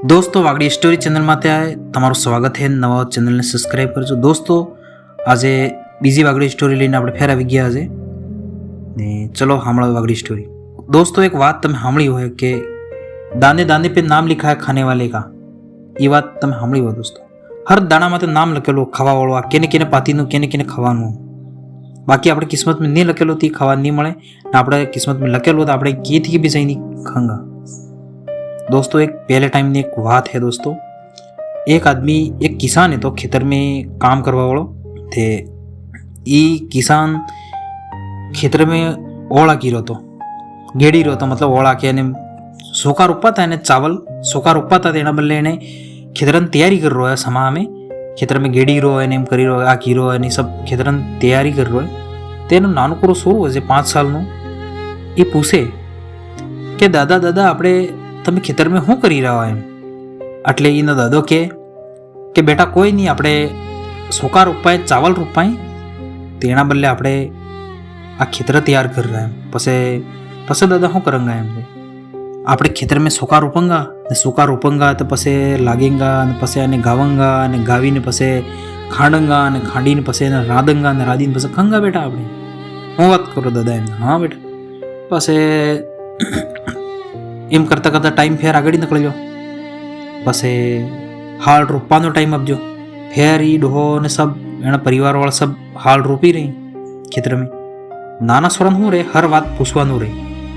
दोस्तों Wagdi story channel में तमारू स्वागत है। नवा चैनल ने सब्सक्राइब करजो। दोस्तों आज बीजी वागड़ी स्टोरी लईने आपणे फेर आवी गया आज ने चलो सांभळो वागड़ी स्टोरी। दोस्तों एक बात तमे सांभळी होय कि दाने दाने पे नाम लिखा है खाने वाले का। ये बात तमे सांभळी हो दोस्तों। हर दाणा माथे नाम लखेलो खावा वाळो आ केने केने पातीनुं केने केने खावानुं। बाकी आपणे किस्मत में नहीं लखेलो ती खावा नहीं मळे ने आपणे किस्मत में लखेलो तो आपणे केथी बी जईने खांगा। दोस्तों एक पहले टाइम में एक बात है दोस्तों। एक आदमी एक किसान है तो खेतर में काम करवा वालों थे। ये किसान खेतर में ओला कीरो तो गेड़ी रो तो मतलब ओला के सोका रोपा था चावल सोका रोपा था तेना बदले ने खेतर तैयारी कर रहा है समा में खेतर में गेड़ी रो है करी रो आ कीरो है सब खेतर तैयारी कर रहा है। तेनो नानो करो शुरू हो 5 साल नो ये पूछे कि दादा दादा आपणे તમે ખેતર में શું કરી રહ્યા એમ। એટલે એનો દાદો કે બેટા કોઈ નહીં, આપણે સોકા રોપાય ચાવલ રોપાય તેના બદલે આપણે આ ખેતર તૈયાર કરી રહ્યા એમ। પછી દાદા શું કરેંગા એમ આપણે ખેતર में સોકા રોપંગા ને સોકા રોપંગા તો પછી લાગેંગા અને પછી એને ગાવંગા અને ગાવીને પછી ખાંડંગા અને ખાંડીને પછી એને રાંધંગા અને રાંધીને પછી ખંગા બેટા આપણે। હું વાત કરું દાદા એમ। હા બેટા। પછી एम करता करता टाइम फेर आगड़ी निकल गयो। पछे हाल रोपवानो टाइम आपजो फेर ई डोहो ने सब एना परिवार वाला सब हाल रोपी रही खेतर में। नाना सोरन हूँ रे हर बात पूछवानो रे।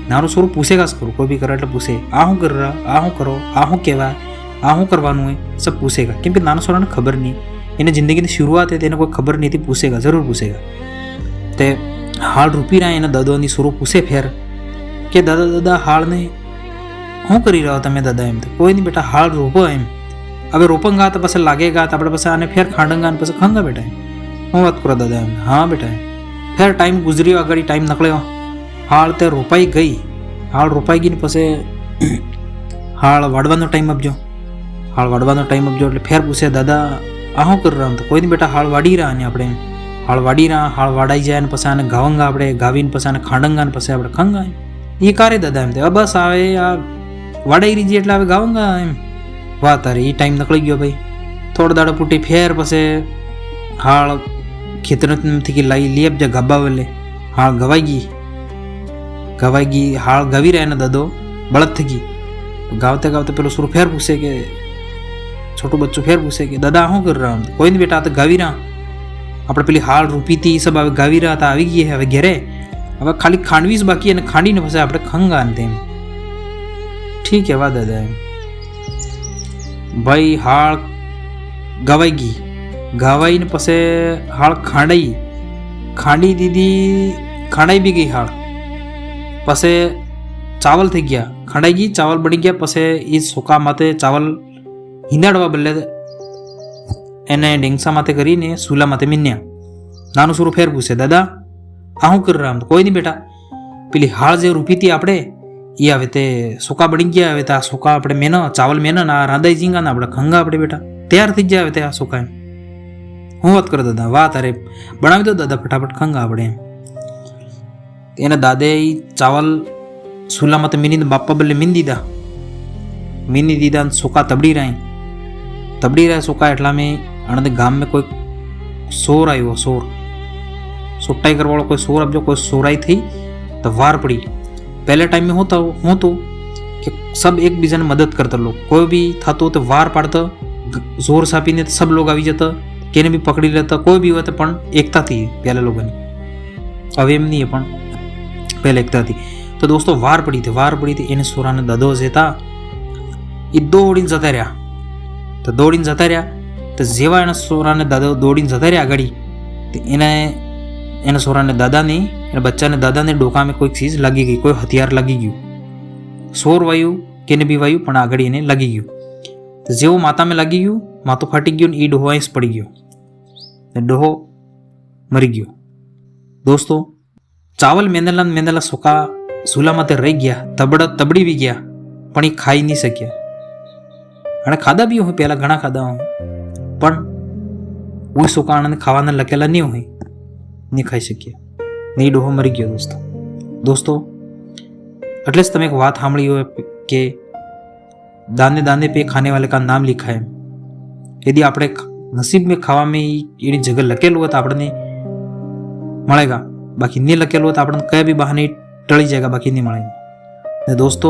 नानो सोरो पूछेगा करो कोई भी करे એટલે पूछे आ हूँ कर रहा आ हूँ करो आ हूँ कहवा आ हूँ करवानु है सब पूछेगा। क्योंकि नाना सोरा ने खबर नहीं इन्हें जिंदगी की शुरुआत है तेने कोई खबर नहीं थी पूछेगा जरूर पूछेगा। ते हाल रोपी रहा है दादो नी सोरो पूछे फेर के दादा दादा हाल ने શું કરી રહ્યો તમે દાદા એમ। તો કોઈ નહીં બેટા હાલ રોપો એમ। હવે રોપંગા તો પછી લાગેગા તો આપણે પછી આને ફેર ખાંડંગા ને પછી ખંગા બેટા એમ। હું વાત કરો દાદા એમ। હા બેટા ફેર ટાઈમ ગુજર્યો આગળ ટાઈમ નીકળ્યો હાલ તે રોપાઈ ગઈ। હાલ રોપાઈ ગઈ ને પછી હાળ વાડવાનો ટાઈમ આપજો। હાળ વાડવાનો ટાઈમ આપજો એટલે ફેર પૂછે દાદા આ શું કરી રહ્યા તો કોઈ નહીં બેટા હાળ વાડી રહ્યા ને આપણે હાળ વાડી રહ્યા હાળ વાડાઈ જાય ને પછી આને ગાવંગા આપણે ગાવીને પછી આને ખાંડંગા ને પછી આપણે ખંગા એ કારે દાદા એમ। તો બસ આવે આ વાડાઈ રીજી એટલે હવે ગાવંગા એમ। વાહ તારે એ ટાઈમ નીકળી ગયો ભાઈ। થોડા દાડા પૂટી ફેર પછી હાળ ખેતરથી લઈ આપજે ગાબા વેલે હાળ ગવાઈ ગઈ હાળ ગવી રહ્યા ને દાદો બળદ થઈ ગઈ। ગાવતે ગાવતે પેલો સુર ફેર પૂછે કે છોટું બચ્ચું ફેર પૂછે કે દાદા શું કરી રહ્યા કોઈ નહીં બેટા આ તો ગાવી રહ્યા આપણે પેલી હાળ રૂપી હતી સબ હવે ગાવી રહ્યા હતા આવી ગઈ હવે ઘેરે હવે ખાલી ખાંડવી જ બાકી અને ખાંડીને પછી આપણે ખંગા ને તેમ। ठीक है वाह दादा भाई हाल गवाई गई गवाई ने पसे हाल खांडाई खांडी दीदी खांडाई भी गई हाल पसे चावल थी गया खांडाई गई चावल बनी गया पसे ये सोका माते चावल हिंदाड़वा बदले एने डेंगसा माते करीने सूला माते मिन्या। नानु सुरू फेर पूछे दादा आ हूँ कर रहा कोई नहीं बेटा पेली हाल जे रूपी थी आपड़े ये आवे ते सोका बनी गया आवे तो आ सोका अपने मेना चावल मेना ना रांधाई झींगा ना अपने खंगा अपने बेटा तैयार थी जाए ते आ सोका हूँ बात करो दादा वाह तारे बनावी दो दादा फटाफट खंगा अपने एना दादे चावल सूला मत मीनी बापा बल्ले मीनी दीदा सोका तबड़ी रहे सोका एटला में अणदे गाम में कोई सोर आयो सोर सोटाई करवाड़ो कोई सोर अब जो कोई सोराई थी तो वार पड़ी। पहले टाइम में होता कि सब एक बीजा ने मदद करता लोग कोई भी था तो वार पाड़ता जोर सापी ने सब लोग આવી જતા કેને भी पकड़ी लेता कोई भी होता पण एकता थी पहले लोगों ने હવે એમ નહીં પણ पहले एकता थी। तो दोस्तों वार पड़ी थी એને સોરા ને દાદો જેતા એ દોડીને જતા રહ્યા તો જેવા એના સોરા ને દાદો દોડીને જતા રહ્યા આગળ તો એને સોરા ने दादा ने बच्चा ने दादा ने डोका में कोई चीज लगी गई कोई हथियार लगी गयु सोर वायु केने भी वायु पण आगड़ी ने लगी गयु। तो जेवो माता में लगी गयु मातो फाटी गयो ई डोहो आईस पड़ी गयो डोहो मरी गयो। दोस्तों चावल मेंदेला सोका सूला माते रही गया तबड़ी भी गया पण ई खाई नहीं सक्या अने खाधा भी हो पहला घणा खाधा हो पण वो सोका आने खावाना लखेला नहीं हो नहीं खाई सक्या नहीं डोहो मरी गयो। दोस्तों એટલે જ તમે એક વાત સાંભળી હોય કે दाने दाने पे खाने वाले का नाम लिखा है. यदि આપણે નસીબ में ખાવા में એની જગ્યા લખેલું હોય તો આપણને મળેગા, બાકી નહીં લખેલું હોય તો આપણને કયા બી બહાને ટળી જાયગા, બાકી નહીં મળેગા. ને દોસ્તો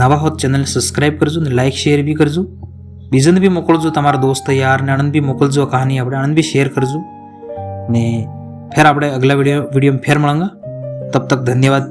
નવા હોત ચેનલ સબસ્ક્રાઈબ કરજો ને લાઈક શેર બી કરજો, બીજાને બી મોકલજો, તમારા દોસ્ત યારને આનંદ બી મોકલજો. કહાની આપણે આનંદ બી શેર કરજો ને ફેર આપણે અગલા वीडियो में फिर મળेंगे. तब तक धन्यवाद.